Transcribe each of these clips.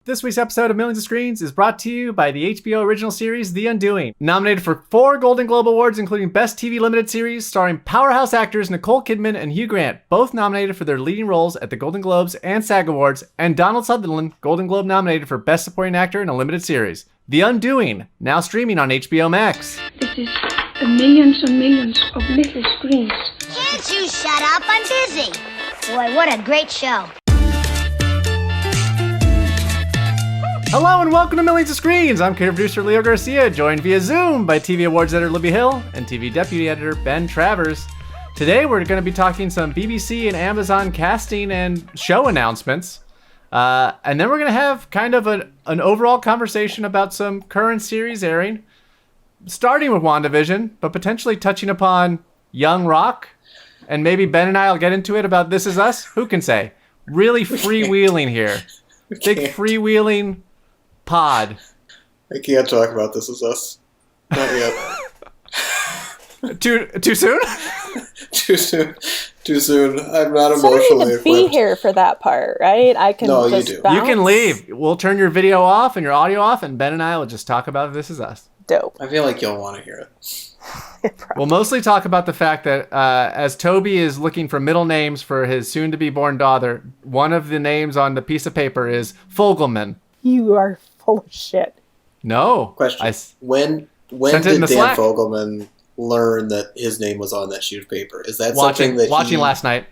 This week's episode of Millions of Screens is brought to you by the HBO original series, The Undoing. Nominated for 4 Golden Globe Awards, including Best TV Limited Series, starring powerhouse actors Nicole Kidman and Hugh Grant, both nominated for their leading roles at the Golden Globes and SAG Awards, and Donald Sutherland, Golden Globe nominated for Best Supporting Actor in a Limited Series. The Undoing, now streaming on HBO Max. This is millions and millions of little screens. Can't you shut up? I'm busy. Boy, what a great show. Hello and welcome to Millions of Screens. I'm creative producer Leo Garcia, joined via Zoom by TV Awards editor Libby Hill and TV deputy editor Ben Travers. Today we're going to be talking some BBC and Amazon casting and show announcements. And then we're going to have kind of an overall conversation about some current series airing, starting with WandaVision, but potentially touching upon Young Rock. And maybe Ben and I will get into it about This Is Us. Who can say? Really freewheeling here. Big freewheeling pod. I can't talk about This Is Us. Not yet. Too soon? Too soon. I'm not So emotionally I don't even be equipped. here for that part, right? I can No, you just do. bounce. You can leave. We'll turn your video off and your audio off, and Ben and I will just talk about This Is Us. Dope. I feel like you'll want to hear it. We'll mostly talk about the fact that as Toby is looking for middle names for his soon-to-be-born daughter, one of the names on the piece of paper is Fogelman. You are full of shit. No. Question. When sent it in did the Dan Slack. Fogelman learn that his name was on that sheet of paper? Is that Watching something that watching last night.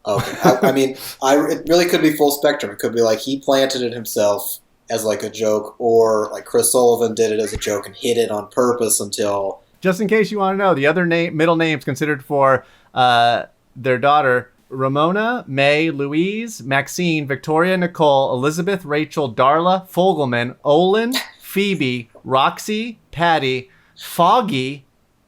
Okay. It really could be full spectrum. It could be like he planted it himself as like a joke, or like Chris Sullivan did it as a joke and hid it on purpose until... Just in case you want to know, the other middle names considered for their daughter: Ramona, May, Louise, Maxine, Victoria, Nicole, Elizabeth, Rachel, Darla, Fogelman, Olin, Phoebe, Roxy, Patty, Foggy,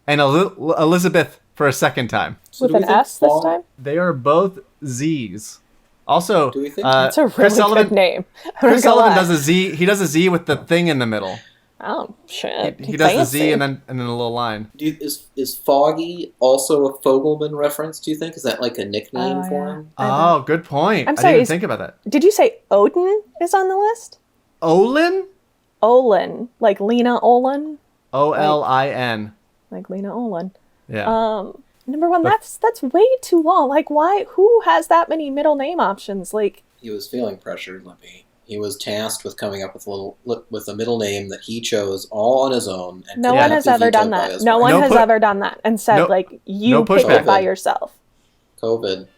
and Elizabeth for a second time. So With do we an think S this time? They are both Z's. Also, Do we think That's a Chris really Sullivan, good name. Chris Sullivan does a Z. He does a Z with the thing in the middle. Oh, shit. He does the Z Fancy. and then a little line. Is Foggy also a Fogelman reference, do you think? Is that like a nickname Oh, for yeah. him? Oh, good point. I'm I sorry, didn't even is- think about that. Did you say Odin is on the list? Olin? Olin. Like Lena Olin? Olin. Like Lena Olin. Yeah. Number one, that's way too long. Like, why? Who has that many middle name options? Like, He was feeling pressured, Libby. He was tasked with coming up with a middle name that he chose all on his own. And no could one not has be ever vetoed done by that. his No wife. one has ever done that and said, No- like, you no pick pushback. it by yourself. COVID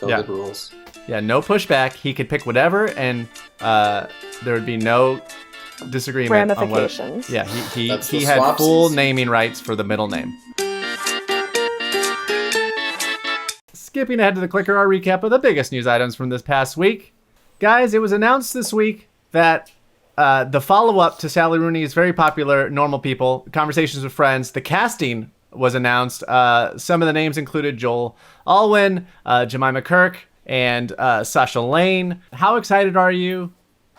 Yeah. rules. Yeah, no pushback. He could pick whatever, and there would be no disagreement on what. Ramifications. Yeah, he That's the had swapsies. full naming rights for the middle name. Skipping ahead to the clicker, our recap of the biggest news items from this past week. Guys, it was announced this week that the follow-up to Sally Rooney's very popular Normal People, Conversations with Friends, the casting was announced. Some of the names included Joel Alwyn, Jemima Kirk, and Sasha Lane. How excited are you?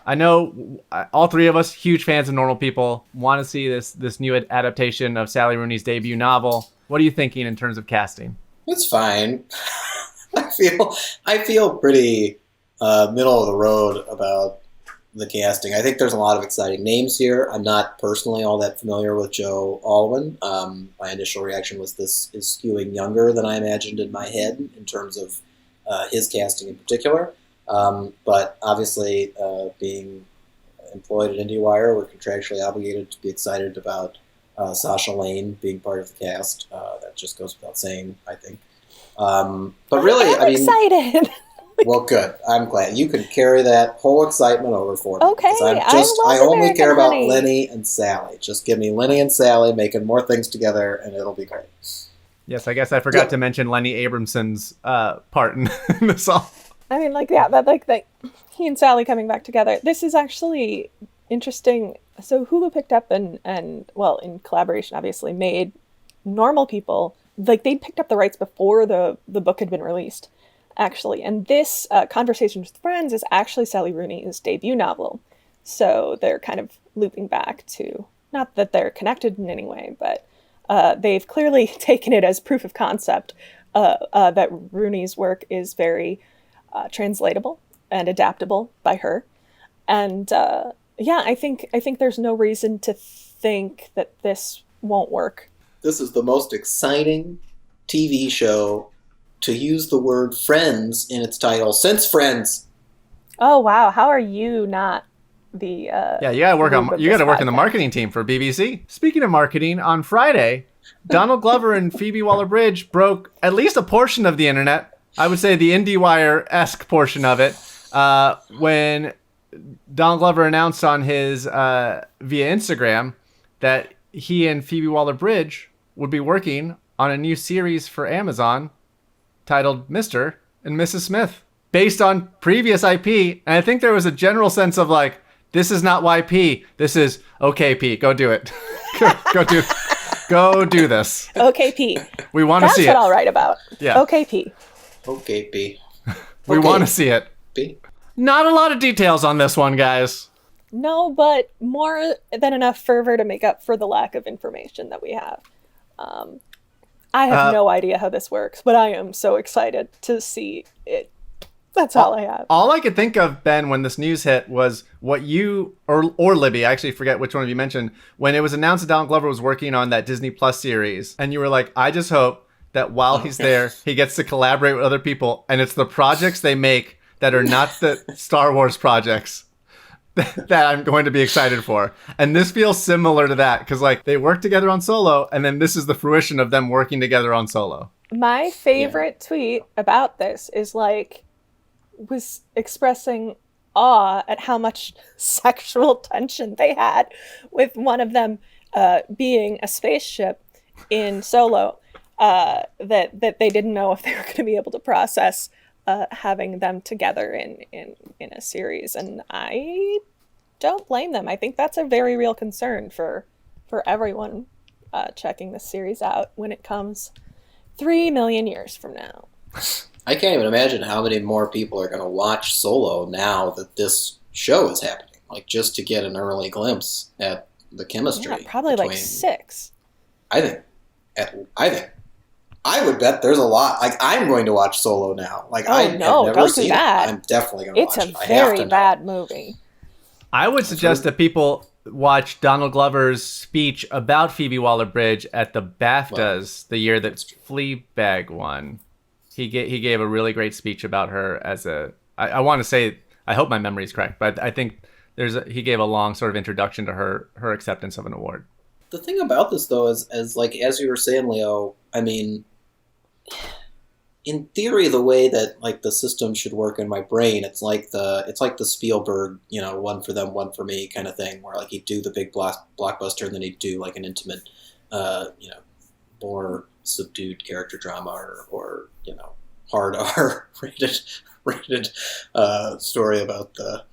I know all three of us, huge fans of Normal People, want to see this new adaptation of Sally Rooney's debut novel. What are you thinking in terms of casting? It's fine. I feel pretty middle of the road about the casting. I think there's a lot of exciting names here. I'm not personally all that familiar with Joe Alwyn. My initial reaction was this is skewing younger than I imagined in my head in terms of his casting in particular. But obviously, being employed at IndieWire, we're contractually obligated to be excited about Sasha Lane being part of the cast. That just goes without saying, I think. But really, I'm excited. Well, good. I'm glad you can carry that whole excitement over for me. Okay, 'Cause I love only American care about Honey. Lenny and Sally. Just give me Lenny and Sally making more things together, and it'll be great. Yes, I guess I forgot Yeah. to mention Lenny Abramson's part in this all. I mean, like, yeah, that he and Sally coming back together. This is actually interesting. So Hulu picked up and well, in collaboration, obviously, made Normal People. Like, they picked up the rights before the book had been released, actually. And this Conversations with Friends is actually Sally Rooney's debut novel. So they're kind of looping back to, not that they're connected in any way, but they've clearly taken it as proof of concept that Rooney's work is very translatable and adaptable by her. And I think there's no reason to think that this won't work. This is the most exciting TV show to use the word friends in its title since Friends. Oh wow, how are you not the you gotta work in the marketing team for BBC. Speaking of marketing, on Friday, Donald Glover and Phoebe Waller-Bridge broke at least a portion of the internet. I would say the IndieWire-esque portion of it, when Donald Glover announced on his via Instagram that he and Phoebe Waller-Bridge would be working on a new series for Amazon titled Mr. and Mrs. Smith, based on previous IP. And I think there was a general sense of like, this is not YP. This is okay, Pete. Go do it. Go do this. Okay, Pete. We want to see it. That's what I'll write about. Yeah. Okay, Pete. Okay, P. We want to see it. P. Not a lot of details on this one, guys. No, but more than enough fervor to make up for the lack of information that we have. I have no idea how this works, but I am so excited to see it. That's all I have. All I could think of, Ben, when this news hit was what you, or Libby, I actually forget which one of you mentioned, when it was announced that Donald Glover was working on that Disney Plus series, and you were like, I just hope that while he's there, he gets to collaborate with other people, and it's the projects they make that are not the Star Wars projects that I'm going to be excited for. And this feels similar to that, because like they work together on Solo, and then this is the fruition of them working together on Solo. My favorite tweet about this is like, was expressing awe at how much sexual tension they had with one of them being a spaceship in Solo, that they didn't know if they were going to be able to process having them together in a series. And I don't blame them. I think that's a very real concern for everyone checking this series out when it comes 3 million years from now. I can't even imagine how many more people are going to watch Solo now that this show is happening. Like, just to get an early glimpse at the chemistry. Yeah, probably like 6. I would bet there's a lot. Like, I'm going to watch Solo now. Like, don't do that. I'm definitely going to watch it. It's a very bad movie. I would suggest that people watch Donald Glover's speech about Phoebe Waller-Bridge at the BAFTAs the year that Fleabag won. He gave a really great speech about her as I want to say, I hope my memory is correct, but I think he gave a long sort of introduction to her acceptance of an award. The thing about this, though, is as you were saying, Leo, I mean, in theory, the way that like the system should work in my brain, it's like the Spielberg, one for them, one for me kind of thing, where like he'd do the big blockbuster and then he'd do like an intimate, more subdued character drama or hard R rated story about the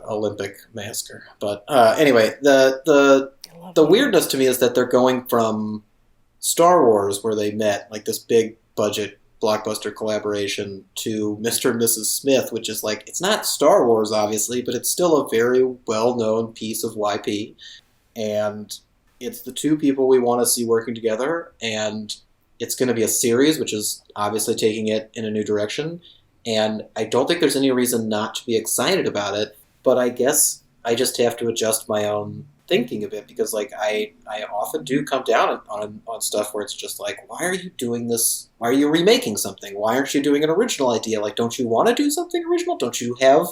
Olympic massacre. But anyway, the weirdness to me is that they're going from Star Wars, where they met, like this big budget blockbuster collaboration, to Mr. and Mrs. Smith, which is like, it's not Star Wars obviously, but it's still a very well-known piece of YP, and it's the two people we want to see working together, and it's going to be a series, which is obviously taking it in a new direction, and I don't think there's any reason not to be excited about it, but I guess I just have to adjust my own thinking a bit, because like I often do come down on stuff where it's just like, why are you doing this? Why are you remaking something? Why aren't you doing an original idea? Like, don't you want to do something original? Don't you have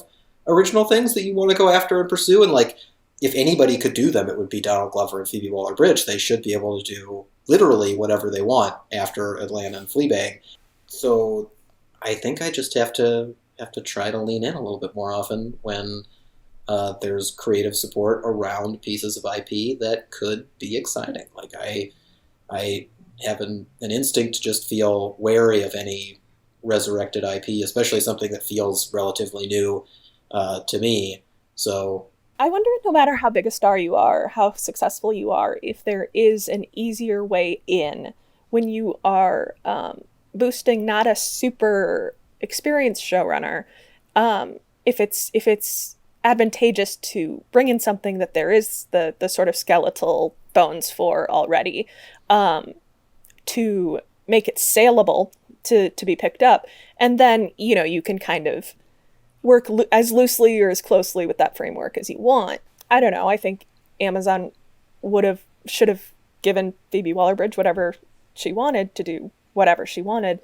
original things that you want to go after and pursue? And like, if anybody could do them, it would be Donald Glover and Phoebe Waller-Bridge. They should be able to do literally whatever they want after Atlanta and Fleabag. So I think I just have to try to lean in a little bit more often when there's creative support around pieces of IP that could be exciting. Like I have an instinct to just feel wary of any resurrected IP, especially something that feels relatively new to me. So I wonder, no matter how big a star you are, how successful you are, if there is an easier way in when you are boosting not a super experienced showrunner. If it's advantageous to bring in something that there is the sort of skeletal bones for already, to make it saleable to be picked up, and then you can kind of work as loosely or as closely with that framework as you want. I don't know. I think Amazon should have given Phoebe Waller-Bridge whatever she wanted to do, whatever she wanted.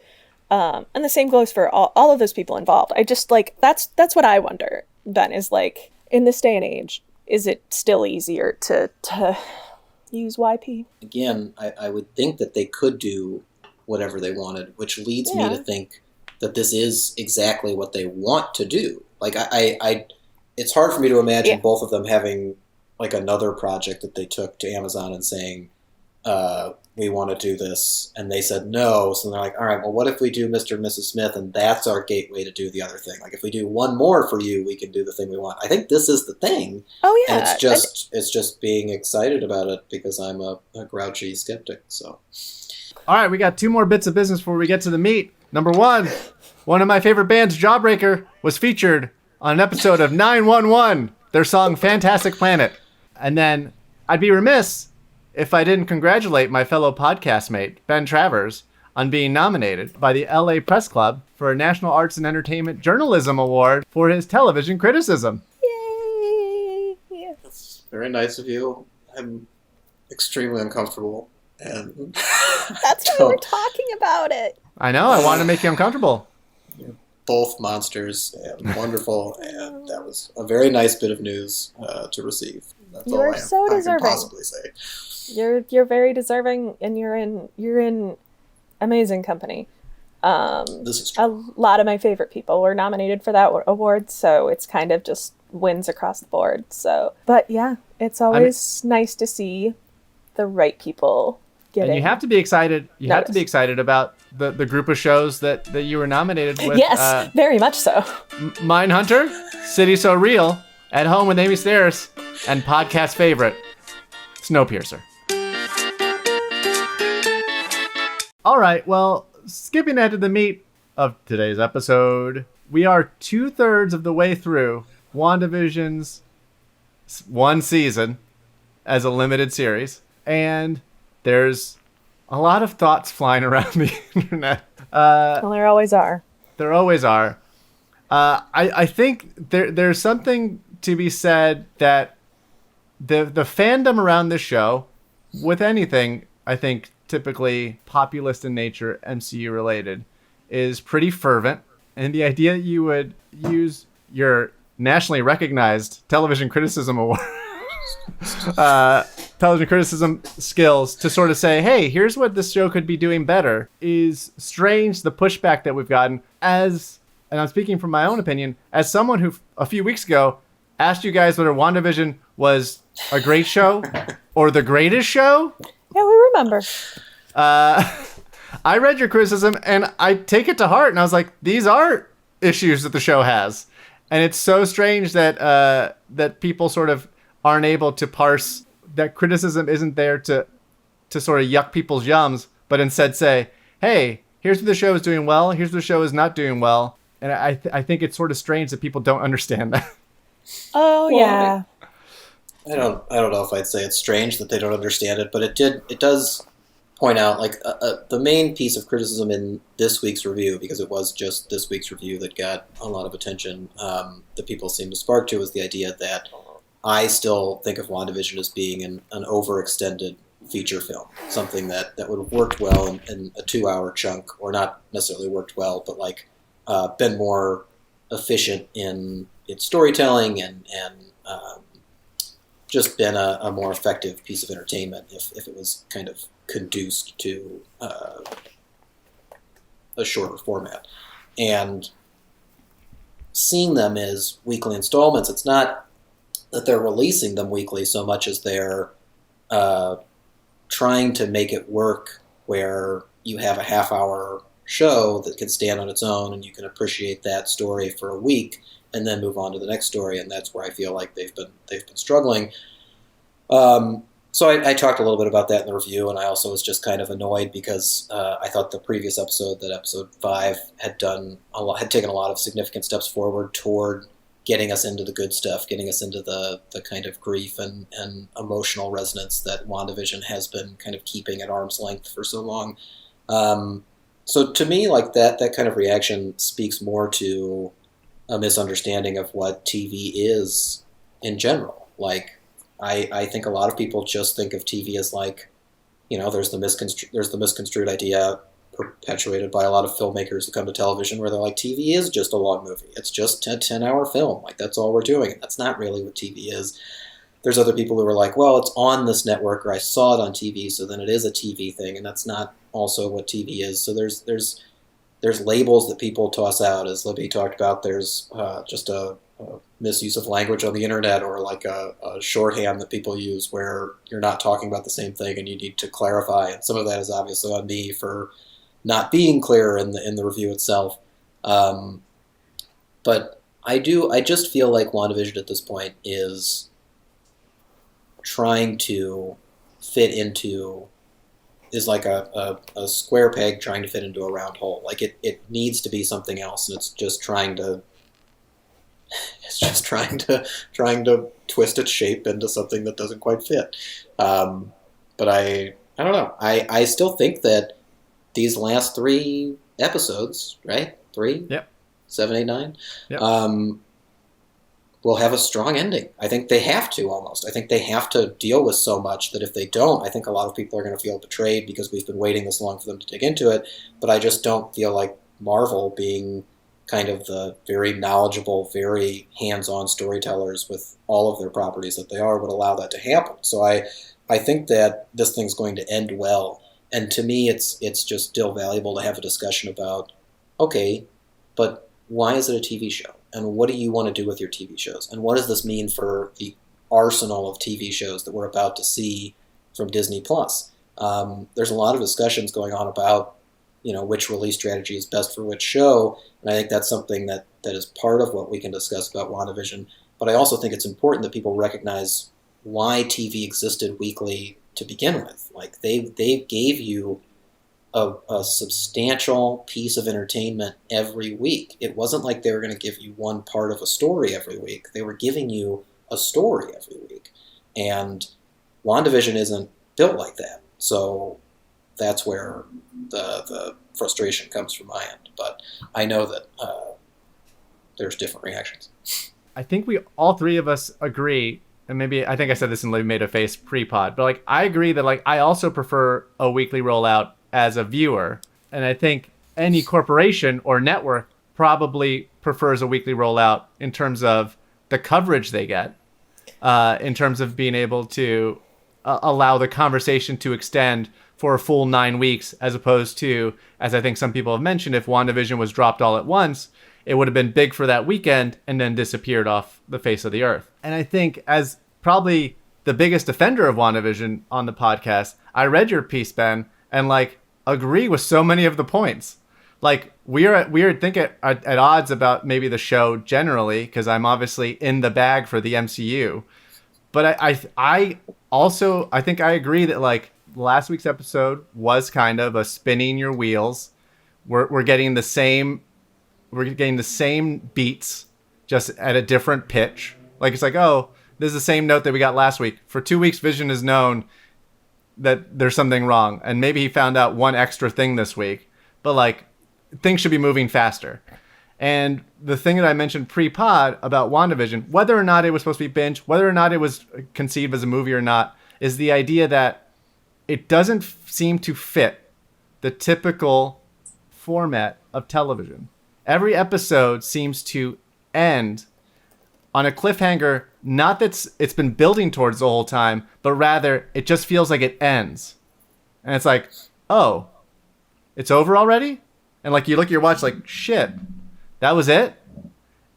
And the same goes for all of those people involved. I just like, that's what I wonder, Ben, is like, in this day and age, is it still easier to use YP? Again, I would think that they could do whatever they wanted, which leads me to think that this is exactly what they want to do. Like, it's hard for me to imagine both of them having like another project that they took to Amazon and saying, we want to do this, and they said no. So they're like, all right, well, what if we do Mr. and Mrs. Smith, and that's our gateway to do the other thing? Like, if we do one more for you, we can do the thing we want. I think this is the thing. Oh yeah, and it's just being excited about it because I'm a grouchy skeptic. So, all right, we got 2 more bits of business before we get to the meat. Number one of my favorite bands, Jawbreaker, was featured on an episode of 911. Their song "Fantastic Planet," and then I'd be remiss if I didn't congratulate my fellow podcast mate, Ben Travers, on being nominated by the LA Press Club for a National Arts and Entertainment Journalism Award for his television criticism. Yay! That's very nice of you. I'm extremely uncomfortable. And That's why we were talking about it. I know, I wanted to make you uncomfortable. You're both monsters and wonderful, and that was a very nice bit of news to receive. That's You all are so I deserving. can possibly say. You're very deserving, and you're in amazing company. This is true. A lot of my favorite people were nominated for that award, so it's kind of just wins across the board. So, but yeah, it's always nice to see the right people getting. And you have to be excited. You have to noticed. be excited about the group of shows that you were nominated with. Yes, very much so. Mindhunter, City So Real, At Home with Amy Stairs, and podcast favorite, Snowpiercer. All right, well, skipping ahead to the meat of today's episode, we are 2/3 of the way through WandaVision's 1 season as a limited series, and there's a lot of thoughts flying around the internet. Well, there always are. There always are. I think there's something to be said that the fandom around this show, with anything, I think, typically populist in nature, MCU related, is pretty fervent. And the idea that you would use your nationally recognized television criticism award, television criticism skills to sort of say, hey, here's what this show could be doing better, is strange. The pushback that we've gotten and I'm speaking from my own opinion, as someone who a few weeks ago asked you guys whether WandaVision was a great show or the greatest show. Yeah, we remember. I read your criticism and I take it to heart, and I was like, these are issues that the show has. And it's so strange that that people sort of aren't able to parse that criticism isn't there to sort of yuck people's yums, but instead say, hey, here's what the show is doing well, here's what the show is not doing well. And I think it's sort of strange that people don't understand that. Oh, Well, yeah. I don't know if I'd say it's strange that they don't understand it, but it does point out, like, the main piece of criticism in this week's review, because it was just this week's review that got a lot of attention, that people seem to spark to, was the idea that I still think of WandaVision as being an overextended feature film, something that would have worked well in a 2-hour chunk, or not necessarily worked well, but like been more efficient in its storytelling and just been a more effective piece of entertainment if it was kind of conduced to a shorter format. And seeing them as weekly installments, it's not that they're releasing them weekly so much as they're trying to make it work where you have a half-hour show that can stand on its own and you can appreciate that story for a week and then move on to the next story. And that's where I feel like they've been struggling. So I talked a little bit about that in the review, and I also was just kind of annoyed because I thought the previous episode, that episode 5, had taken a lot of significant steps forward toward getting us into the good stuff, getting us into the kind of grief and emotional resonance that WandaVision has been kind of keeping at arm's length for so long. So to me, like that kind of reaction speaks more to a misunderstanding of what TV is in general. Like, I think a lot of people just think of TV as like, there's the misconstrued idea perpetuated by a lot of filmmakers who come to television where they're like, TV is just a long movie. It's just a 10-hour film. Like, that's all we're doing. And that's not really what TV is. There's other people who are like, well, it's on this network, or I saw it on TV, so then it is a TV thing, and that's not also what TV is. So there's labels that people toss out, as Libby talked about. There's just a misuse of language on the internet, or like a shorthand that people use where you're not talking about the same thing and you need to clarify. And some of that is obviously on me for not being clear in the review itself. But I just feel like WandaVision at this point is trying to fit into, is like a square peg trying to fit into a round hole. Like it needs to be something else, and it's just trying to twist its shape into something that doesn't quite fit. But I don't know. I still think that these last 3 episodes, right? 3? Yep. 7, 8, 9? Yep. Will have a strong ending. I think they have to, almost. I think they have to deal with so much that if they don't, I think a lot of people are going to feel betrayed because we've been waiting this long for them to dig into it. But I just don't feel like Marvel, being kind of the very knowledgeable, very hands-on storytellers with all of their properties that they are, would allow that to happen. So I think that this thing's going to end well. And to me, it's just still valuable to have a discussion about, okay, but why is it a TV show? And what do you want to do with your TV shows? And what does this mean for the arsenal of TV shows that we're about to see from Disney+? There's a lot of discussions going on about, which release strategy is best for which show. And I think that's something that is part of what we can discuss about WandaVision. But I also think it's important that people recognize why TV existed weekly to begin with. Like, they gave you a substantial piece of entertainment every week. It wasn't like they were going to give you one part of a story every week. They were giving you a story every week. And WandaVision isn't built like that. So that's where the frustration comes from my end. But I know that there's different reactions. I think all 3 of us agree, and maybe I think I said this and Liv made a face pre-pod, but like I agree that like I also prefer a weekly rollout as a viewer, and I think any corporation or network probably prefers a weekly rollout in terms of the coverage they get, in terms of being able to allow the conversation to extend for a full 9 weeks, as opposed to, as I think some people have mentioned, if WandaVision was dropped all at once, it would have been big for that weekend and then disappeared off the face of the earth. And I think, as probably the biggest defender of WandaVision on the podcast, I read your piece, Ben, and like agree with so many of the points. Like we're at odds about maybe the show generally, because I'm obviously in the bag for the MCU. But I also think I agree that like last week's episode was kind of a spinning your wheels. We're getting the same beats, just at a different pitch. Like it's like, oh, this is the same note that we got last week. For 2 weeks, Vision has known that there's something wrong, and maybe he found out one extra thing this week, but like things should be moving faster. And the thing that I mentioned pre-pod about WandaVision, whether or not it was supposed to be binge, whether or not it was conceived as a movie or not, is the idea that it doesn't seem to fit the typical format of television. Every episode seems to end on a cliffhanger, not that it's been building towards the whole time, but rather it just feels like it ends. And it's like, oh, it's over already? And like you look at your watch like, shit, that was it?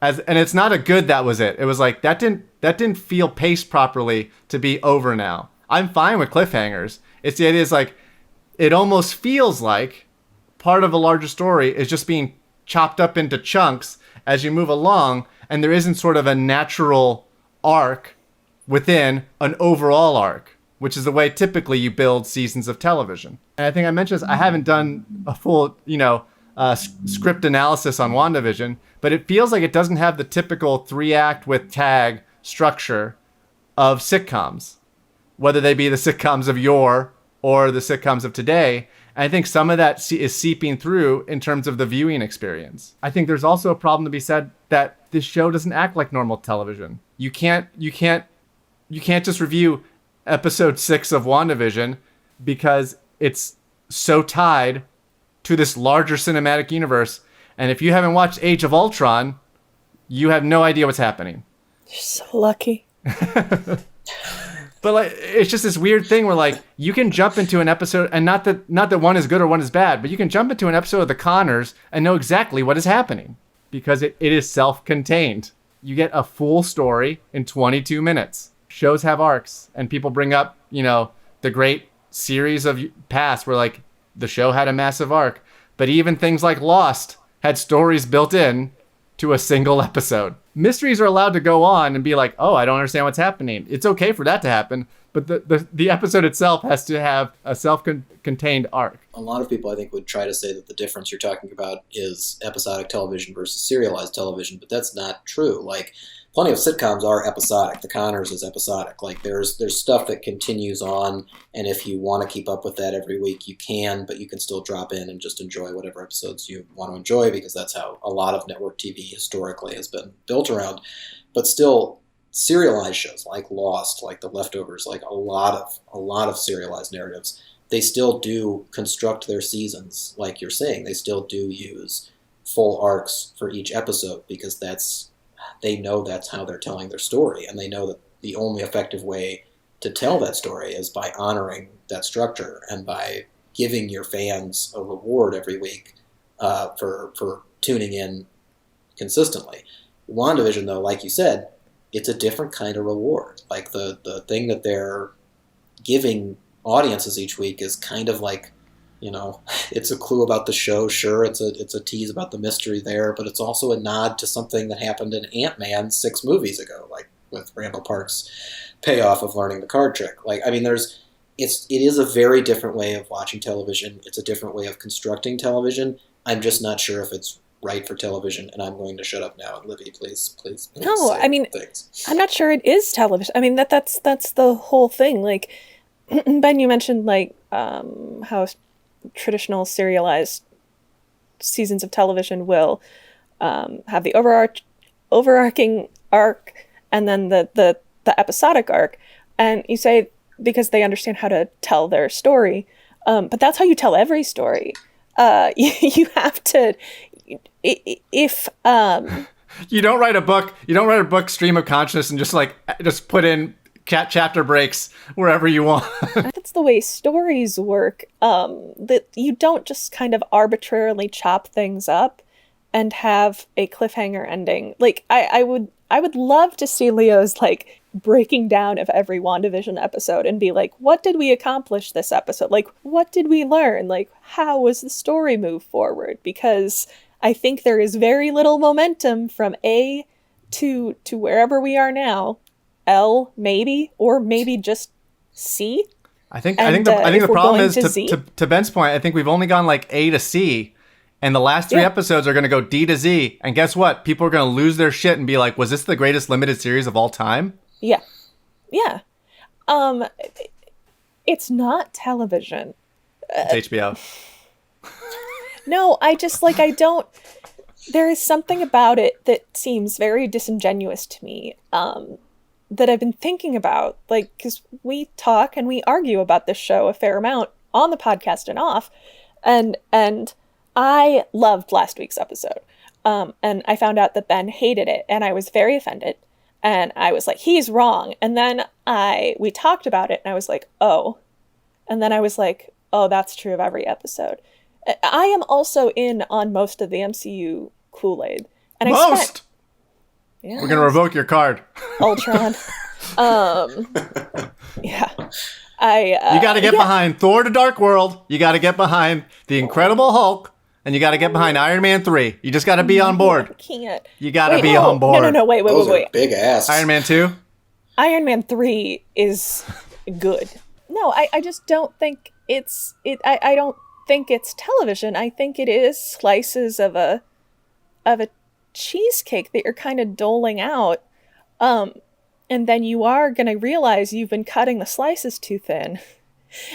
And it's not a good that was it. It was like that didn't feel paced properly to be over now. I'm fine with cliffhangers. It's the idea is like it almost feels like part of a larger story is just being chopped up into chunks as you move along, and there isn't sort of a natural arc within an overall arc, which is the way typically you build seasons of television. And I think I mentioned this, I haven't done a full, script analysis on WandaVision, but it feels like it doesn't have the typical 3-act with tag structure of sitcoms, whether they be the sitcoms of yore or the sitcoms of today. And I think some of that is seeping through in terms of the viewing experience. I think there's also a problem to be said that this show doesn't act like normal television. You can't just review episode 6 of WandaVision because it's so tied to this larger cinematic universe. And if you haven't watched Age of Ultron, you have no idea what's happening. You're so lucky. But like, it's just this weird thing where like you can jump into an episode, and not that one is good or one is bad, but you can jump into an episode of The Conners and know exactly what is happening because it is self-contained. You get a full story in 22 minutes. Shows have arcs, and people bring up, the great series of past where like the show had a massive arc, but even things like Lost had stories built in to a single episode. Mysteries are allowed to go on and be like, oh, I don't understand what's happening. It's okay for that to happen, but the episode itself has to have a self-contained arc. A lot of people, I think, would try to say that the difference you're talking about is episodic television versus serialized television, but that's not true. Like, plenty of sitcoms are episodic. The Conners is episodic. Like, there's stuff that continues on, and if you want to keep up with that every week, you can, but you can still drop in and just enjoy whatever episodes you want to enjoy, because that's how a lot of network TV historically has been built around. But still, serialized shows like Lost, like The Leftovers, like a lot of serialized narratives, they still do construct their seasons, like you're saying. They still do use full arcs for each episode because they know that's how they're telling their story, and they know that the only effective way to tell that story is by honoring that structure and by giving your fans a reward every week for tuning in consistently. WandaVision, though, like you said, it's a different kind of reward. Like the thing that they're giving audiences each week is kind of like, it's a clue about the show. Sure, it's a tease about the mystery there, but it's also a nod to something that happened in Ant-Man 6 movies ago, like with Randall Park's payoff of learning the card trick. Like, I mean, it is a very different way of watching television. It's a different way of constructing television. I'm just not sure if it's right for television, and I'm going to shut up now. And Livy, please. No, I mean, I'm not sure it is television. I mean, that's the whole thing. Like, Ben, you mentioned like how traditional serialized seasons of television will have the overarching arc and then the episodic arc, and you say because they understand how to tell their story, but that's how you tell every story. You have to, if you don't write a book stream of consciousness and just put in chapter breaks wherever you want. That's the way stories work. That you don't just kind of arbitrarily chop things up and have a cliffhanger ending. Like I would love to see Leo's like breaking down of every WandaVision episode and be like, what did we accomplish this episode? Like, what did we learn? Like, how was the story move forward? Because I think there is very little momentum from A to wherever we are now. L maybe, or maybe just C. I think the problem is to Ben's point. I think we've only gone like A to C, and the last 3 episodes are going to go D to Z. And guess what? People are going to lose their shit and be like, "Was this the greatest limited series of all time?" Yeah. It's not television. It's HBO. No, I don't. There is something about it that seems very disingenuous to me. That I've been thinking about, like, because we talk and we argue about this show a fair amount on the podcast and off, and I loved last week's episode, and I found out that Ben hated it, and I was very offended, and I was like, he's wrong, and then we talked about it, and I was like, oh, and then I was like, oh, that's true of every episode. I am also in on most of the MCU Kool-Aid, and Yeah. We're going to revoke your card. Ultron. Yeah. You got to get behind Thor: The Dark World. You got to get behind The Incredible Hulk. And you got to get behind Iron Man 3. You just got to be on board. I can't. You got to be on board. No, wait. Those are big ass. Iron Man 2? Iron Man 3 is good. No, I just don't think I don't think it's television. I think it is slices of a cheesecake that you're kind of doling out, and then you are going to realize you've been cutting the slices too thin,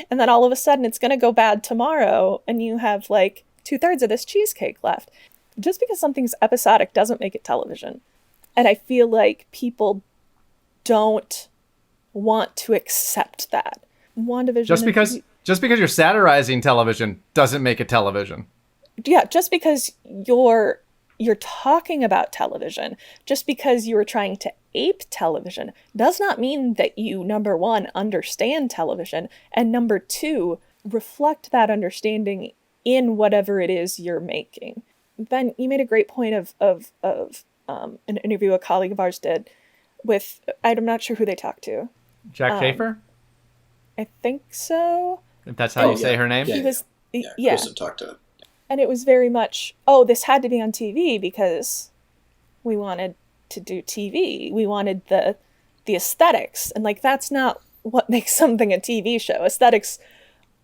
And then all of a sudden it's going to go bad tomorrow and you have like 2/3 of this cheesecake left. Just because something's episodic doesn't make it television. And I feel like people don't want to accept that. WandaVision. Just because you're satirizing television doesn't make it television. Yeah, just because you're talking about television, just because you are trying to ape television, does not mean that you, number one, understand television, and number two, reflect that understanding in whatever it is you're making. Ben, you made a great point of an interview a colleague of ours did with, I'm not sure who they talked to. Jack Schaefer? I think so. If that's how you say her name? He was, Kristen talked to him. And it was very much, this had to be on TV because we wanted to do TV. We wanted the aesthetics. And like, that's not what makes something a TV show. Aesthetics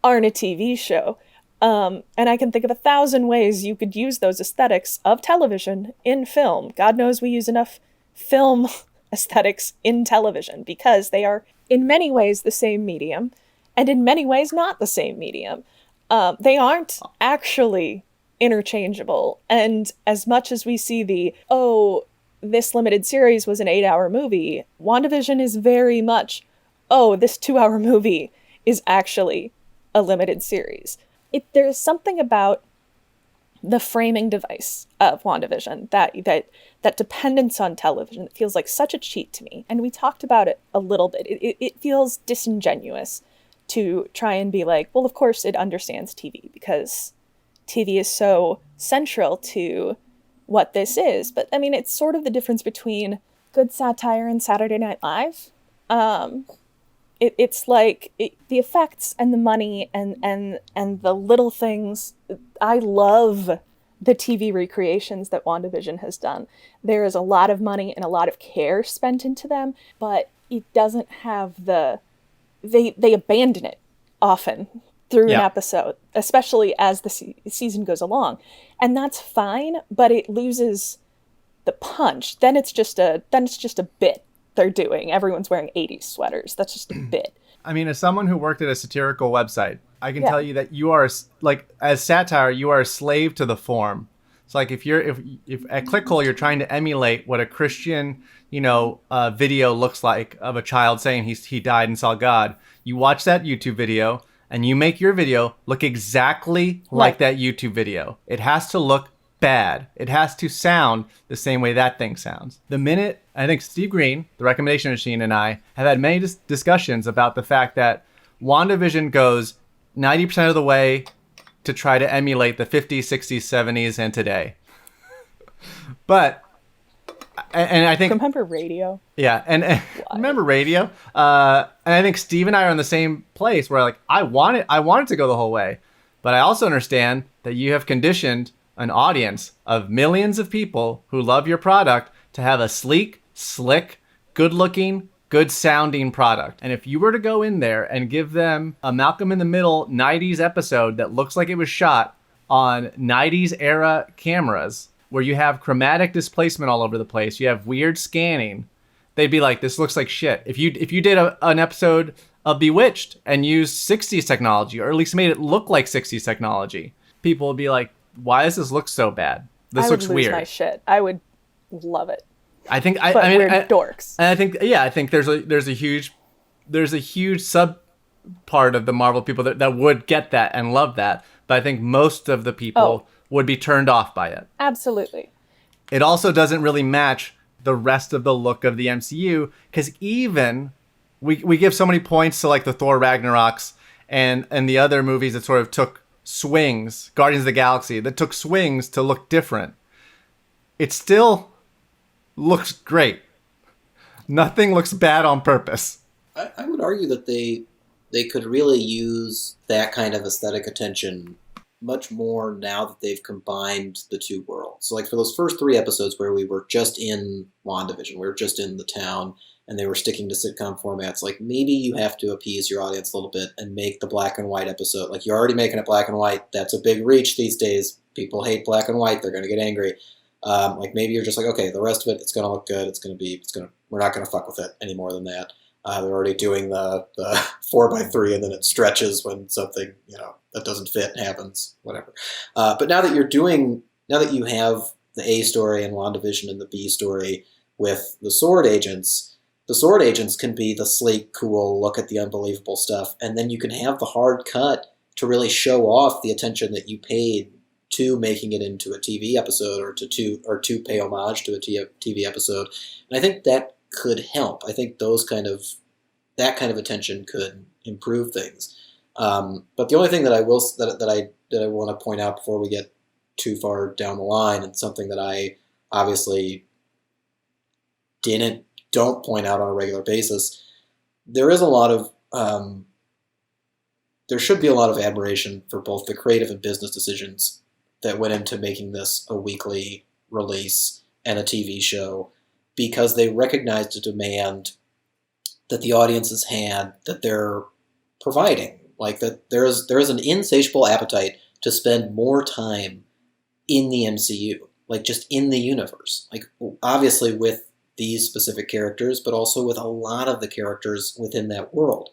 aren't a TV show. And I can think of 1,000 ways you could use those aesthetics of television in film. God knows we use enough film aesthetics in television because they are in many ways the same medium and in many ways not the same medium. They aren't actually interchangeable. And as much as we see this limited series was an 8-hour movie, WandaVision is very much, this 2-hour movie is actually a limited series. There's something about the framing device of WandaVision that dependence on television that feels like such a cheat to me. And we talked about it a little bit. It feels disingenuous to try and be like, well, of course it understands TV because TV is so central to what this is. But I mean, it's sort of the difference between good satire and Saturday Night Live. It's like the effects and the money and the little things. I love the TV recreations that WandaVision has done. There is a lot of money and a lot of care spent into them, but it doesn't have they abandon it often through an episode, especially as the season goes along. And that's fine, but it loses the punch. Then it's just a bit they're doing. Everyone's wearing 80s sweaters. That's just a bit. I mean, as someone who worked at a satirical website, I can tell you that you are, like, as satire, you are a slave to the form. So, like, if at Clickhole you're trying to emulate what a Christian, video looks like of a child saying he died and saw God, you watch that YouTube video and you make your video look exactly like that YouTube video. It has to look bad. It has to sound the same way that thing sounds. The minute, I think Steve Green, the recommendation machine, and I have had many discussions about the fact that WandaVision goes 90% of the way to try to emulate the 50s, 60s, 70s, and today. But, and I think... Remember Radio? Yeah, and remember Radio? And I think Steve and I are in the same place where, like, I want it to go the whole way. But I also understand that you have conditioned an audience of millions of people who love your product to have a sleek, slick, good-looking, good-sounding product. And if you were to go in there and give them a Malcolm in the Middle 90s episode that looks like it was shot on 90s era cameras, where you have chromatic displacement all over the place, you have weird scanning, they'd be like, this looks like shit. If you did an episode of Bewitched and used 60s technology, or at least made it look like 60s technology, people would be like, why does this look so bad? This looks weird. I would lose my shit. I would love it. I think we're dorks. And I think there's a huge sub part of the Marvel people that would get that and love that. But I think most of the people would be turned off by it. Absolutely. It also doesn't really match the rest of the look of the MCU, because even we give so many points to like the Thor Ragnaroks and the other movies that sort of took swings, Guardians of the Galaxy, that took swings to look different. It still looks great. Nothing looks bad on purpose. I would argue that they could really use that kind of aesthetic attention much more now that they've combined the two worlds. So like for those first 3 episodes where we were just in WandaVision, we were just in the town, and they were sticking to sitcom formats, like maybe you have to appease your audience a little bit and make the black and white episode. Like you're already making it black and white. That's a big reach these days. People hate black and white. They're going to get angry. Like maybe you're just like, okay, the rest of it, it's going to look good. We're not going to fuck with it any more than that. They're already doing the 4x3 and then it stretches when something, that doesn't fit happens, whatever. But now that you have the A story and WandaVision and the B story with the sword agents can be the sleek, cool, look at the unbelievable stuff. And then you can have the hard cut to really show off the attention that you paid to making it into a TV episode or to pay homage to a TV episode. And I think that could help. I think that kind of attention could improve things. But the only thing that I want to point out before we get too far down the line, and something that I obviously don't point out on a regular basis, there should be a lot of admiration for both the creative and business decisions that went into making this a weekly release and a TV show, because they recognized a demand that the audiences had that they're providing. Like that there is an insatiable appetite to spend more time in the MCU, like just in the universe. Like obviously with these specific characters, but also with a lot of the characters within that world.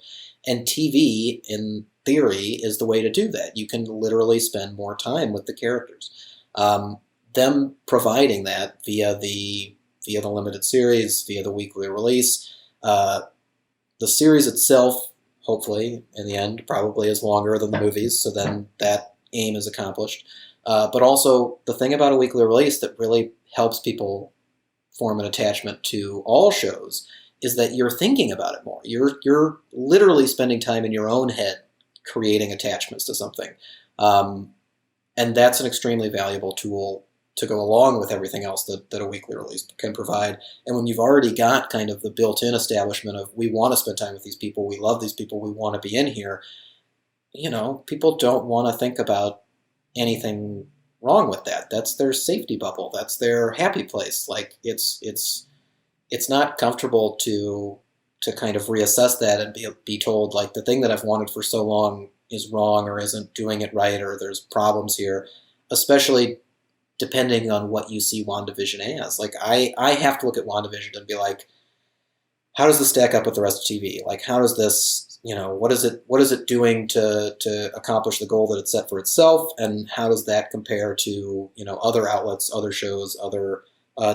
And TV, in theory, is the way to do that. You can literally spend more time with the characters. Them providing that via the limited series, via the weekly release. The series itself, hopefully, in the end, probably is longer than the movies, so then that aim is accomplished. But also, the thing about a weekly release that really helps people form an attachment to all shows is that you're thinking about it more. You're literally spending time in your own head creating attachments to something. And that's an extremely valuable tool to go along with everything else that a weekly release can provide. And when you've already got kind of the built-in establishment of, we want to spend time with these people, we love these people, we want to be in here, people don't want to think about anything wrong with that. That's their safety bubble. That's their happy place. Like it's not comfortable to kind of reassess that and be told, like, the thing that I've wanted for so long is wrong or isn't doing it right or there's problems here, especially depending on what you see WandaVision as. Like, I have to look at WandaVision and be like, how does this stack up with the rest of TV? Like, how does this, what is it doing to accomplish the goal that it set for itself? And how does that compare to, other outlets, other shows, other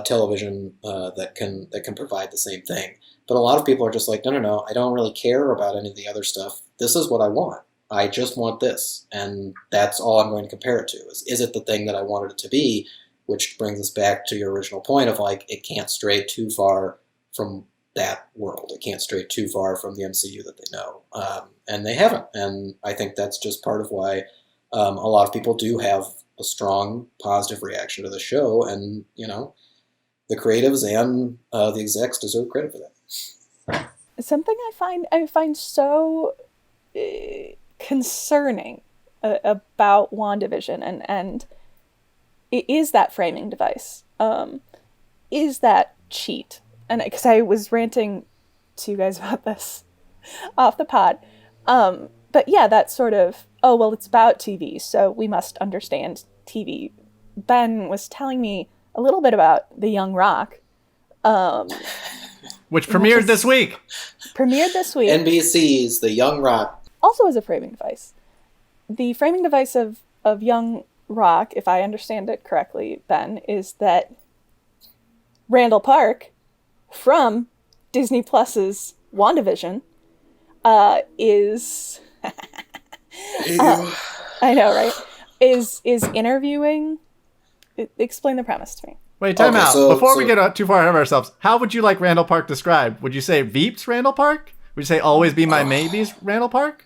television that can provide the same thing? But a lot of people are just like, no, I don't really care about any of the other stuff. This is what I want. I just want this, and that's all I'm going to compare it to. Is it the thing that I wanted it to be? Which brings us back to your original point of, like, it can't stray too far from that world. It can't stray too far from the MCU that they know, and they haven't. And I think that's just part of why a lot of people do have a strong positive reaction to the show, and the creatives and the execs deserve credit for that. Something I find so concerning about WandaVision, and it is that framing device, is that cheat. And because I was ranting to you guys about this off the pod, but yeah, that sort of, oh well, it's about TV, so we must understand TV. Ben was telling me a little bit about The Young Rock, which premiered this week. NBC's The Young Rock. Also as a framing device. The framing device of Young Rock, if I understand it correctly, Ben, is that Randall Park from Disney Plus's WandaVision is I know, right? Is interviewing. Explain the premise to me. Wait, time out. Before we get too far ahead of ourselves, how would you like Randall Park described? Would you say Veeps Randall Park? Would you say always be my maybes Randall Park?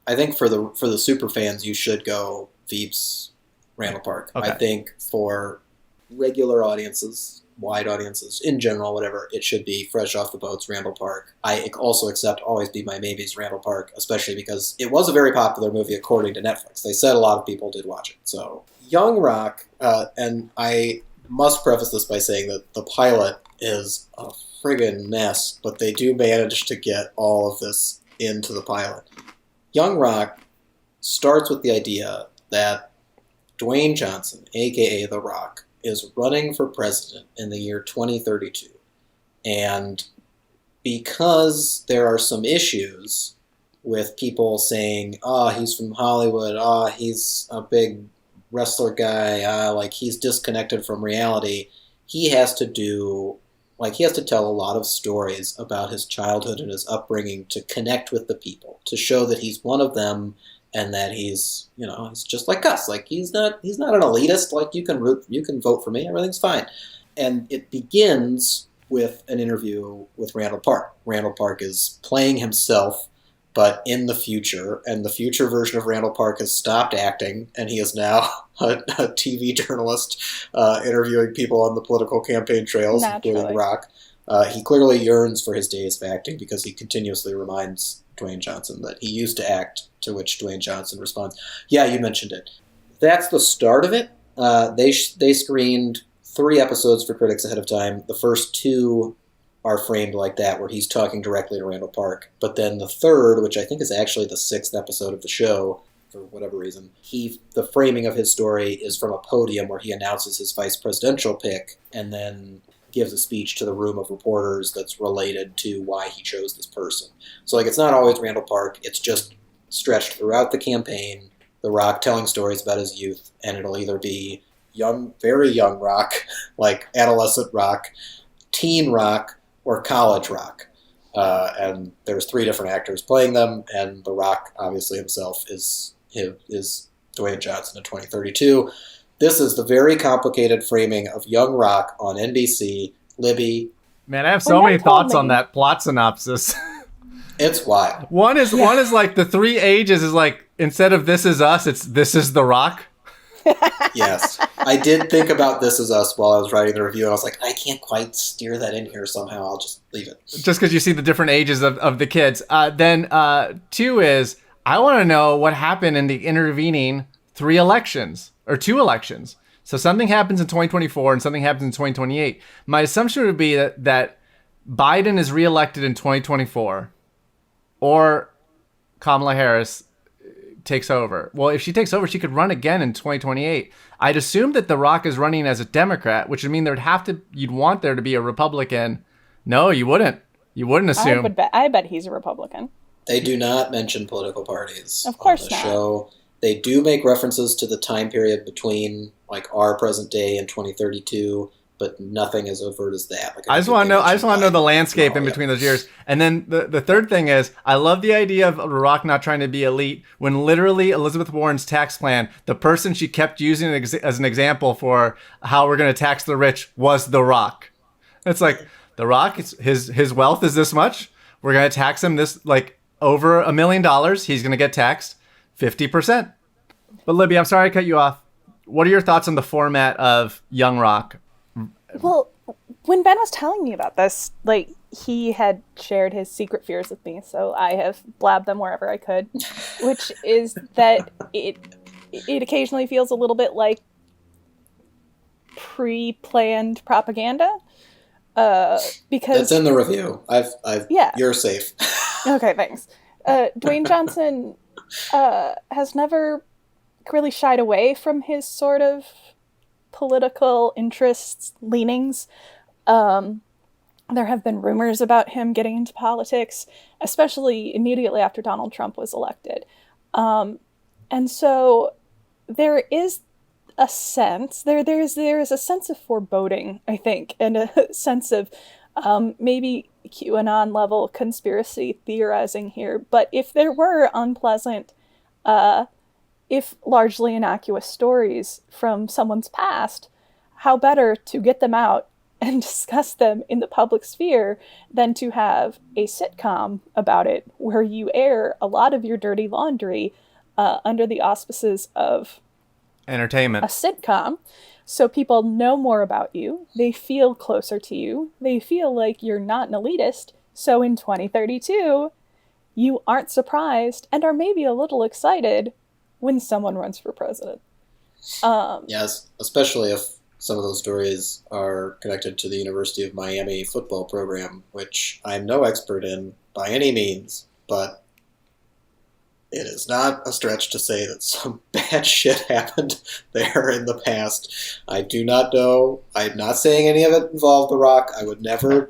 I think for the super fans, you should go Veeps Randall Park. Okay. I think for regular audiences, wide audiences, in general, whatever, it should be fresh off the boats Randall Park. I also accept always be my maybes Randall Park, especially because it was a very popular movie according to Netflix. They said a lot of people did watch it. So Young Rock, and I must preface this by saying that the pilot is a friggin' mess, but they do manage to get all of this into the pilot. Young Rock starts with the idea that Dwayne Johnson, a.k.a. The Rock, is running for president in the year 2032. And because there are some issues with people saying, oh, he's from Hollywood, oh, he's a big wrestler guy, like he's disconnected from reality, he has to tell a lot of stories about his childhood and his upbringing to connect with the people, to show that he's one of them and that he's just like us. Like he's not an elitist. Like you can vote for me, everything's fine. And it begins with an interview with Randall Park. Randall Park is playing himself, but in the future, and the future version of Randall Park has stopped acting, and he is now a TV journalist interviewing people on the political campaign trails, including Rock. He clearly yearns for his days of acting because he continuously reminds Dwayne Johnson that he used to act, to which Dwayne Johnson responds, yeah, you mentioned it. That's the start of it. They screened 3 episodes for critics ahead of time. The first 2 are framed like that, where he's talking directly to Randall Park. But then the third, which I think is actually the 6th episode of the show, for whatever reason, the framing of his story is from a podium where he announces his vice presidential pick and then gives a speech to the room of reporters that's related to why he chose this person. So it's not always Randall Park, it's just stretched throughout the campaign, The Rock telling stories about his youth, and it'll either be young, very young Rock, like adolescent Rock, teen Rock, or college Rock. And there's 3 different actors playing them, and The Rock, obviously himself, is Dwayne Johnson in 2032. This is the very complicated framing of young Rock on NBC. Libby. Man, I have so many thoughts on that plot synopsis. It's wild. One is like the 3 ages is like, instead of This Is Us, it's This Is The Rock. Yes. I did think about This Is Us while I was writing the review, and I was like, I can't quite steer that in here somehow. I'll just leave it. Just because you see the different ages of the kids. Then 2 is, I want to know what happened in the intervening 3 elections, or 2 elections. So something happens in 2024 and something happens in 2028. My assumption would be that Biden is reelected in 2024, or Kamala Harris takes over. Well, if she takes over, she could run again in 2028. I'd assume that The Rock is running as a Democrat, which would mean you'd want there to be a Republican. No, you wouldn't. You wouldn't assume. I bet he's a Republican. They do not mention political parties. Of course on the not. Show. They do make references to the time period between our present day and 2032, but nothing as overt as that. I just want to know the landscape in between those years. And then the third thing is, I love the idea of The Rock not trying to be elite when literally Elizabeth Warren's tax plan, the person she kept using as an example for how we're going to tax the rich was The Rock. It's like, The Rock, his wealth is this much. We're going to tax him this, over $1 million. He's going to get taxed 50%. But Libby, I'm sorry I cut you off. What are your thoughts on the format of Young Rock? Well, when Ben was telling me about this, he had shared his secret fears with me, so I have blabbed them wherever I could, which is that it occasionally feels a little bit like pre-planned propaganda. Because it's in the review. Yeah. You're safe. Okay, thanks. Dwayne Johnson has never really shied away from his sort of political interests, leanings. There have been rumors about him getting into politics, especially immediately after Donald Trump was elected. And so there is a sense, there is a sense of foreboding, I think, and a sense of maybe QAnon level conspiracy theorizing here. But if there were unpleasant, if largely innocuous stories from someone's past, how better to get them out and discuss them in the public sphere than to have a sitcom about it where you air a lot of your dirty laundry under the auspices of entertainment, a sitcom, so people know more about you, they feel closer to you, they feel like you're not an elitist, so in 2032 you aren't surprised and are maybe a little excited when someone runs for president. Yes, especially if some of those stories are connected to the University of Miami football program, which I'm no expert in by any means, but it is not a stretch to say that some bad shit happened there in the past. I do not know. I'm not saying any of it involved The Rock. I would never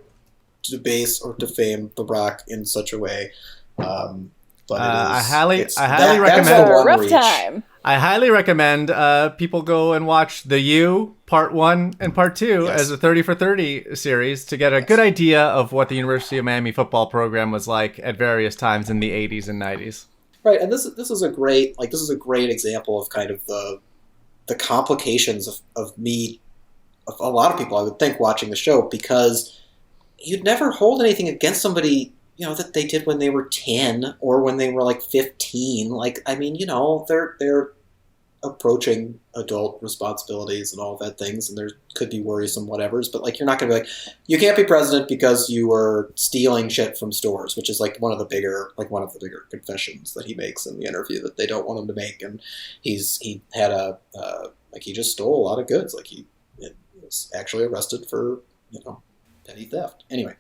debase or defame The Rock in such a way. But I highly that's recommend. a one rough reach. time. I highly recommend people go and watch The U Part 1 and Part 2 Yes. as a 30 for 30 series to get a good idea of what the University of Miami football program was like at various times in the 80s and 90s. Right, and this is a great example of kind of the complications of a lot of people, I would think, watching the show, because you'd never hold anything against somebody, that they did when they were 10 or when they were like 15. Like, I mean, they're approaching adult responsibilities and all that things, and there could be worrisome whatevers, but like, you're not going to be like, you can't be president because you were stealing shit from stores, which is like one of the bigger confessions that he makes in the interview that they don't want him to make. And he had he just stole a lot of goods. Like, he was actually arrested for, petty theft. Anyway,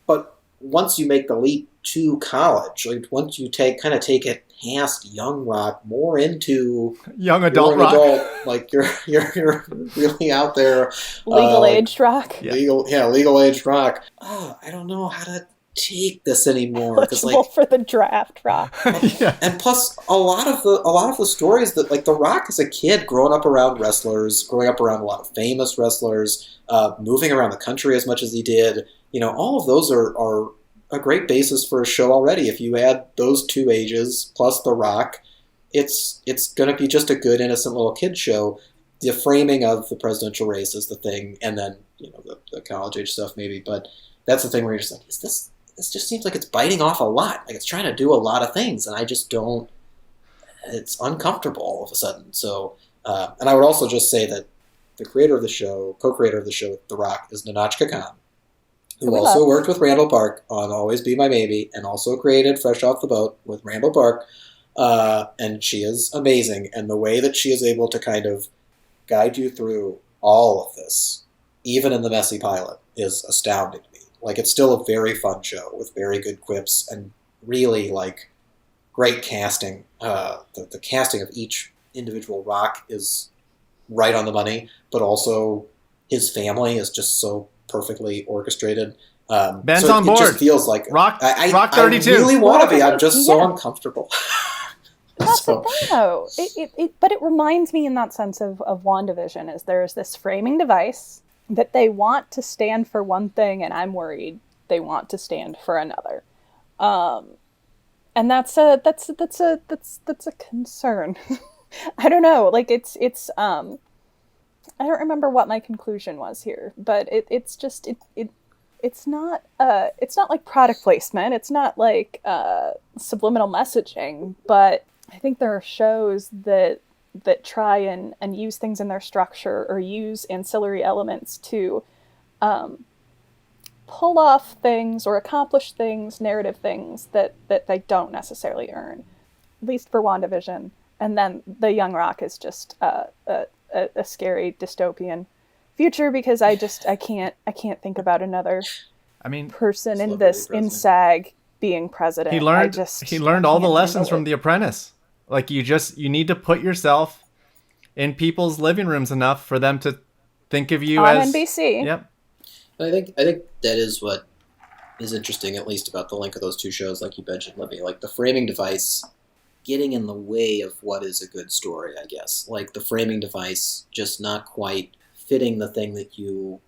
but once you make the leap to college, like once you take it past young rock, more into Young adult rock. like you're really out there. Legal aged rock. Yeah. Legal aged rock. Oh, I don't know how to take this anymore, because Eligible for the draft rock. Yeah. and plus a lot of the stories that, like, The Rock as a kid, growing up around wrestlers, growing up around a lot of famous wrestlers, moving around the country as much as he did, all of those are a great basis for a show already. If you add those two ages plus The Rock, it's going to be just a good, innocent little kid show. The framing of the presidential race is the thing, and then the college age stuff maybe, but that's the thing where you're just like, this just seems like it's biting off a lot. Like, it's trying to do a lot of things, and I just don't. It's uncomfortable all of a sudden. So, and I would also just say that the creator of the show, co-creator of the show with The Rock, is Nahnatchka Khan, who also worked with Randall Park on Always Be My Maybe, and also created Fresh Off the Boat with Randall Park. And she is amazing. And the way that she is able to kind of guide you through all of this, even in the messy pilot, is astounding to me. Like, it's still a very fun show with very good quips and really, like, great casting. The casting of each individual rock is right on the money, but also his family is just so perfectly orchestrated. Ben's so on it board. just feels like Rock 32. I really want to be. I'm just so uncomfortable. That's the thing, though. But it reminds me in that sense of WandaVision, is there's this framing device that they want to stand for one thing, and I'm worried they want to stand for another. And that's a concern. I don't know. Like, it's I don't remember what my conclusion was here, but it's not like product placement. It's not like subliminal messaging, but I think there are shows that try and use things in their structure or use ancillary elements to pull off things or accomplish things, narrative things that they don't necessarily earn, at least for WandaVision. And then the young rock is just a scary dystopian future, because I can't think about another person in this in SAG being president. He learned all the lessons from The Apprentice. Like, you need to put yourself in people's living rooms enough for them to think of you on as NBC. Yep. I think that is what is interesting, at least about the link of those two shows, like you mentioned, Libby. Like, the framing device getting in the way of what is a good story, I guess. Like, the framing device just not quite fitting the thing that you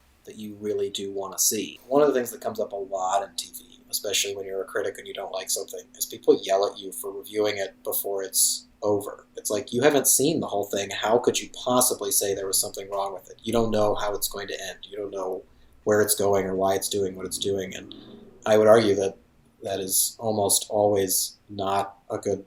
really do want to see. One of the things that comes up a lot in TV, especially when you're a critic and you don't like something, is people yell at you for reviewing it before it's over. It's like, you haven't seen the whole thing. How could you possibly say there was something wrong with it? You don't know how it's going to end. You don't know where it's going or why it's doing what it's doing. And I would argue that is almost always not a good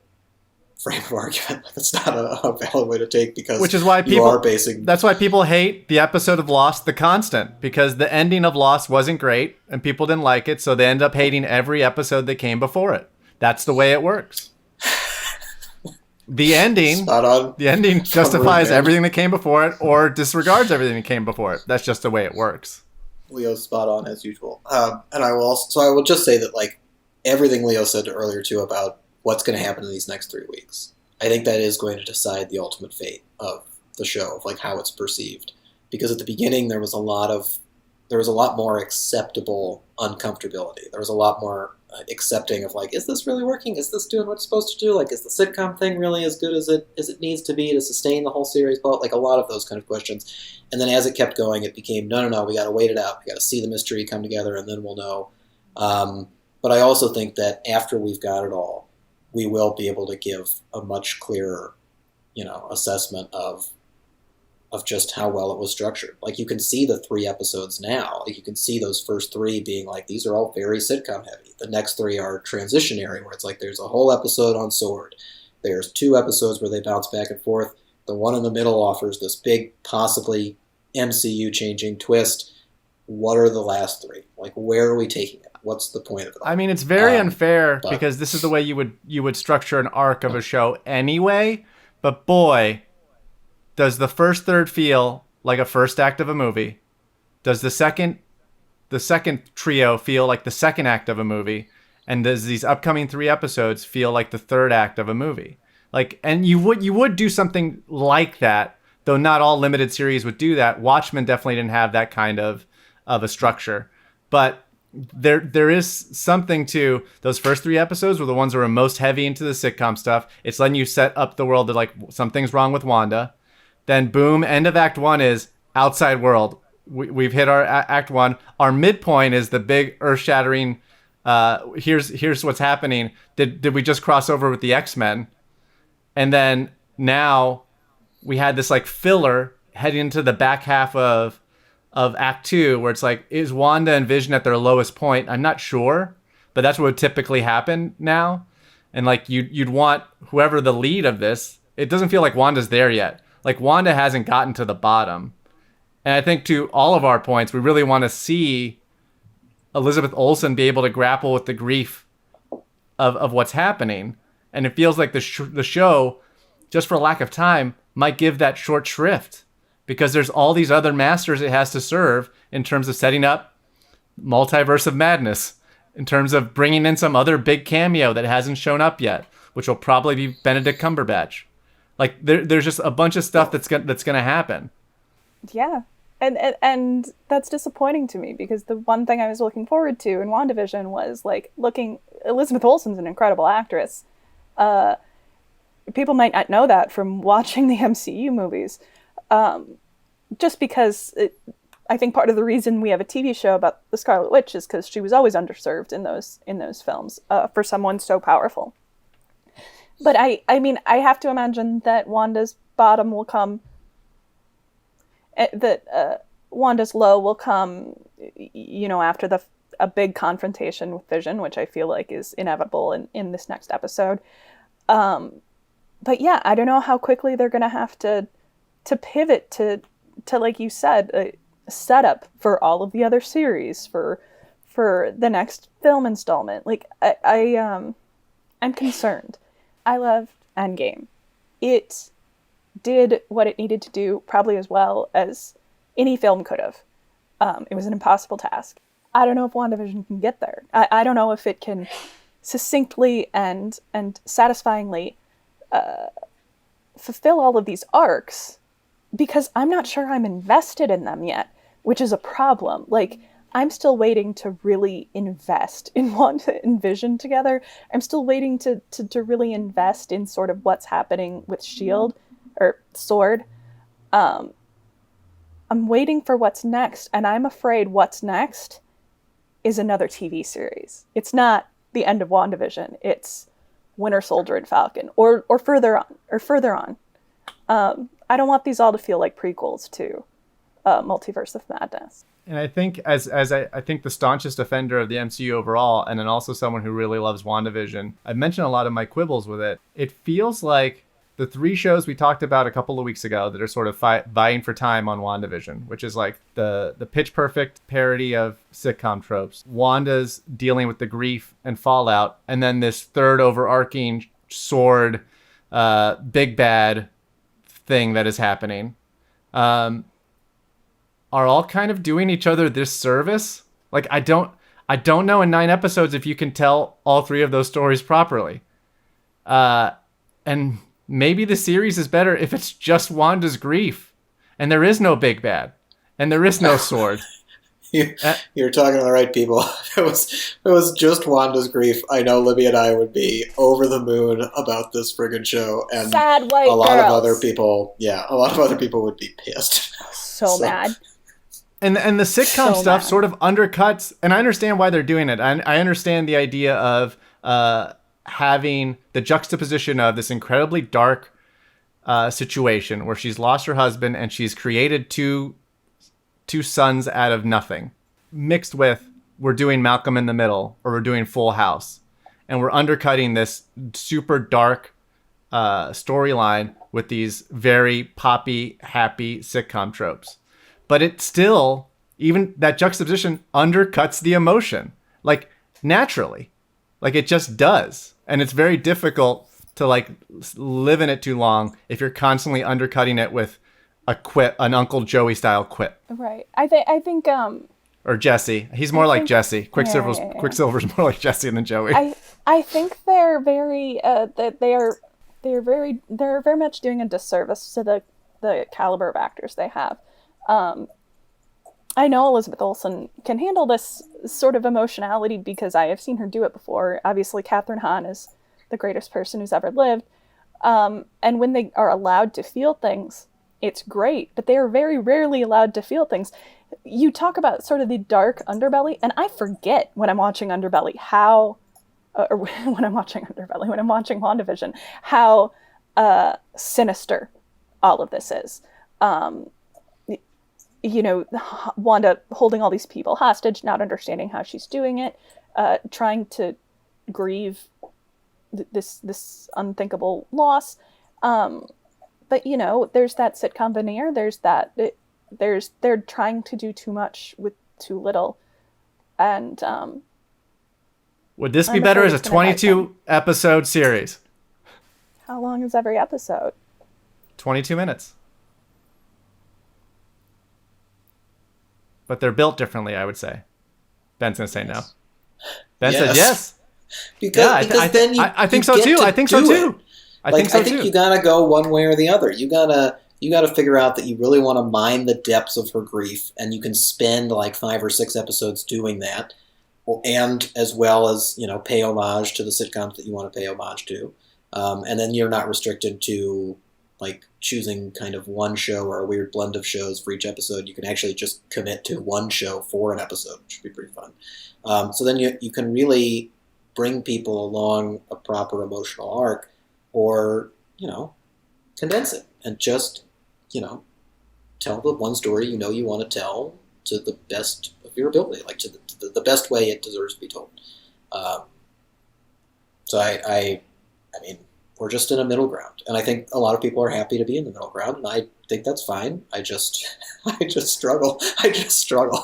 frame of argument. That's not a valid way to take, because which is why that's why people hate the episode of Lost, The Constant, because the ending of Lost wasn't great and people didn't like it, so they end up hating every episode that came before it. That's the way it works. The ending justifies everything that came before it, or disregards everything that came before it. That's just the way it works. Leo's spot on as usual. And I will just say that, like, everything Leo said earlier too about what's going to happen in these next 3 weeks, I think that is going to decide the ultimate fate of the show, of like how it's perceived. Because at the beginning there was a lot of there was a lot more acceptable uncomfortability. There was a lot more accepting of like, is this really working? Is this doing what it's supposed to do? Like, is the sitcom thing really as good as it needs to be to sustain the whole series? But like a lot of those kind of questions. And then as it kept going, it became, no, we got to wait it out. We got to see the mystery come together, and then we'll know. But I also think that after we've got it all, we will be able to give a much clearer, assessment of just how well it was structured. Like, you can see the 3 episodes now. Like, you can see those first 3 being like, these are all very sitcom heavy. The next 3 are transitionary, where it's like there's a whole episode on Sword. There's 2 episodes where they bounce back and forth. The one in the middle offers this big, possibly MCU-changing twist. What are the last 3? Like, where are we taking it? What's the point of it all? I mean, it's very unfair because this is the way you would structure an arc of a show anyway. But boy, does the first third feel like a first act of a movie? Does the second trio feel like the second act of a movie? And does these upcoming 3 episodes feel like the third act of a movie? Like, and you would do something like that, though not all limited series would do that. Watchmen definitely didn't have that kind of a structure. But there is something to those first 3 episodes were the ones that were most heavy into the sitcom stuff. It's letting you set up the world that like something's wrong with Wanda. Then boom, end of Act 1 is outside world. We've hit our Act 1. Our midpoint is the big earth-shattering, here's what's happening. Did we just cross over with the X-Men? And then now we had this like filler heading into the back half of Act 2 where it's like, is Wanda and Vision at their lowest point? I'm not sure, but that's what would typically happen now. And like you'd want whoever the lead of this, it doesn't feel like Wanda's there yet. Like, Wanda hasn't gotten to the bottom. And I think to all of our points, we really want to see Elizabeth Olsen be able to grapple with the grief of what's happening. And it feels like the show, just for lack of time, might give that short shrift. Because there's all these other masters it has to serve in terms of setting up Multiverse of Madness. In terms of bringing in some other big cameo that hasn't shown up yet. Which will probably be Benedict Cumberbatch. Like, there's just a bunch of stuff that's gonna happen. Yeah. And that's disappointing to me because the one thing I was looking forward to in WandaVision was, like, Elizabeth Olsen's an incredible actress. People might not know that from watching the MCU movies. Just because I think part of the reason we have a TV show about the Scarlet Witch is because she was always underserved in those films for someone so powerful. But I mean, I have to imagine that Wanda's bottom will come, that Wanda's low will come, after a big confrontation with Vision, which I feel like is inevitable in this next episode. But yeah, I don't know how quickly they're going to have to pivot to, like you said, a setup for all of the other series, for the next film installment. Like, I'm concerned. I loved Endgame. It did what it needed to do probably as well as any film could have. It was an impossible task. I don't know if WandaVision can get there. I don't know if it can succinctly and satisfyingly fulfill all of these arcs because I'm not sure I'm invested in them yet, which is a problem. Like, I'm still waiting to really invest in Wanda and Vision together. I'm still waiting to really invest in sort of what's happening with S.H.I.E.L.D. or Sword. I'm waiting for what's next, and I'm afraid what's next is another TV series. It's not the end of WandaVision. It's Winter Soldier and Falcon, or further on. I don't want these all to feel like prequels to Multiverse of Madness. And I think as I think the staunchest defender of the MCU overall, and then also someone who really loves WandaVision, I've mentioned a lot of my quibbles with it. It feels like the 3 shows we talked about a couple of weeks ago that are sort of vying for time on WandaVision, which is like the pitch perfect parody of sitcom tropes. Wanda's dealing with the grief and fallout, and then this third overarching Sword, big bad thing that is happening. Are all kind of doing each other this service. Like, I don't know in 9 episodes if you can tell all 3 of those stories properly. And maybe the series is better if it's just Wanda's grief and there is no big bad and there is no Sword. You're talking to the right people. If it was just Wanda's grief, I know Libby and I would be over the moon about this friggin' show, and sad white a lot girls. of other people, would be pissed. So mad. And the sitcom So stuff mad. sort of undercuts, and I understand why they're doing it. I understand the idea of having the juxtaposition of this incredibly dark situation where she's lost her husband and she's created two sons out of nothing, mixed with we're doing Malcolm in the Middle or we're doing Full House, and we're undercutting this super dark storyline with these very poppy, happy sitcom tropes. But it still, even that juxtaposition undercuts the emotion, like naturally, like it just does. And it's very difficult to like live in it too long if you're constantly undercutting it with a quip, an Uncle Joey style quip. Right. I think Or Jesse. He's more like think- Jesse. Quicksilver's yeah. Quicksilver's more like Jesse than Joey. I think they're very that they're very much doing a disservice to the caliber of actors they have. I know Elizabeth Olsen can handle this sort of emotionality because I have seen her do it before. Obviously, Kathryn Hahn is the greatest person who's ever lived. And when they are allowed to feel things, it's great, but they are very rarely allowed to feel things. You talk about sort of the dark underbelly, and I forget when I'm watching Underbelly or when I'm watching WandaVision, how sinister all of this is. Wanda holding all these people hostage, not understanding how she's doing it, trying to grieve this unthinkable loss. But there's that sitcom veneer. They're trying to do too much with too little, and Would this be I'm better afraid as a it's gonna bite 22 episode series? how long is every episode? 22 minutes. But they're built differently, I would say. Ben's going to say no. Ben said yes. Because then you, I think you so get too. to I think so do too. it. I think so I think too. you gotta go one way or the other. You gotta figure out that you really want to mine the depths of her grief, and you can spend like 5 or 6 episodes doing that, and as well as pay homage to the sitcoms that you want to pay homage to, and then you're not restricted to like choosing kind of one show or a weird blend of shows for each episode. You can actually just commit to one show for an episode, which would be pretty fun. So then you can really bring people along a proper emotional arc, or condense it and just tell the one story you want to tell to the best of your ability, like to the best way it deserves to be told. So I mean, we're just in a middle ground, and I think a lot of people are happy to be in the middle ground, and I think that's fine. I just struggle. I just struggle.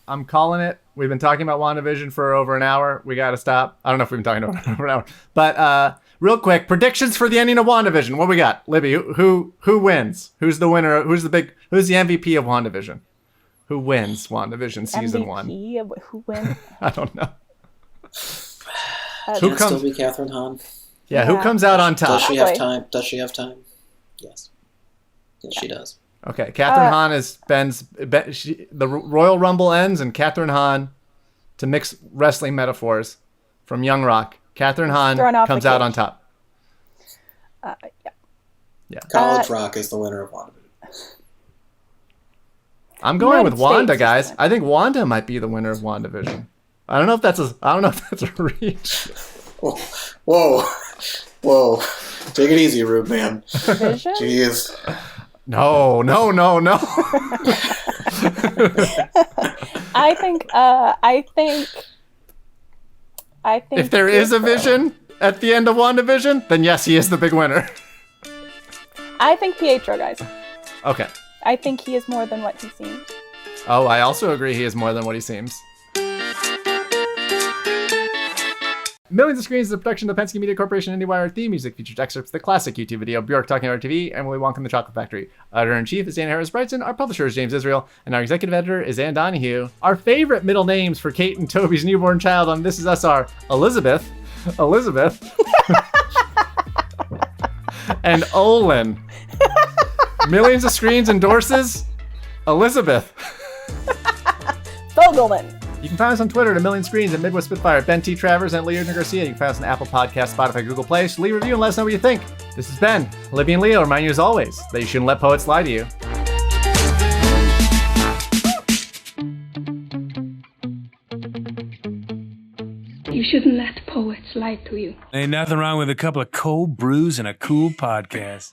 I'm calling it. We've been talking about WandaVision for over an hour. We got to stop. I don't know if we've been talking about it over an hour. But real quick, predictions for the ending of WandaVision. What we got? Libby, who wins? Who's the winner? Who's the MVP of WandaVision? Who wins WandaVision season 1? MVP? Who wins? I don't know. Can it still be Kathryn Hahn? Yeah, who comes out on top? Does she have Probably. time? Does she have time? Yes. Yes, she does. Okay, Kathryn Hahn is Ben's. The Royal Rumble ends, and Kathryn Hahn, to mix wrestling metaphors from Young Rock, Kathryn Hahn Thrown off comes the out cage. on top. Yeah. College Rock is the winner of WandaVision. I'm going United with Wanda, States is guys. the I think Wanda might be the winner of WandaVision. I don't know if that's a reach. Whoa. Take it easy, Rube, man. Vision? Jeez. No. I think If there is a vision at the end of WandaVision, then yes, he is the big winner. I think Pietro, guys. Okay. I think he is more than what he seems. Oh, I also agree he is more than what he seems. Millions of Screens is a production of the Penske Media Corporation IndieWire. Theme music features excerpts of the classic YouTube video Bjork Talking About TV and Willy Wonka and the Chocolate Factory. Editor-in-Chief is Dana Harris-Brightson. Our publisher is James Israel. And our executive editor is Ann Donahue. Our favorite middle names for Kate and Toby's newborn child on This Is Us are Elizabeth, and Olin. Millions of Screens endorses Elizabeth. Fogelman. You can find us on Twitter at A Million Screens, at Midwest Spitfire, at Ben T. Travers, and Leonard Garcia. You can find us on Apple Podcasts, Spotify, Google Play. So leave a review and let us know what you think. This has been Libby and Leo. Remind you as always that you shouldn't let poets lie to you. You shouldn't let poets lie to you. Ain't nothing wrong with a couple of cold brews and a cool podcast.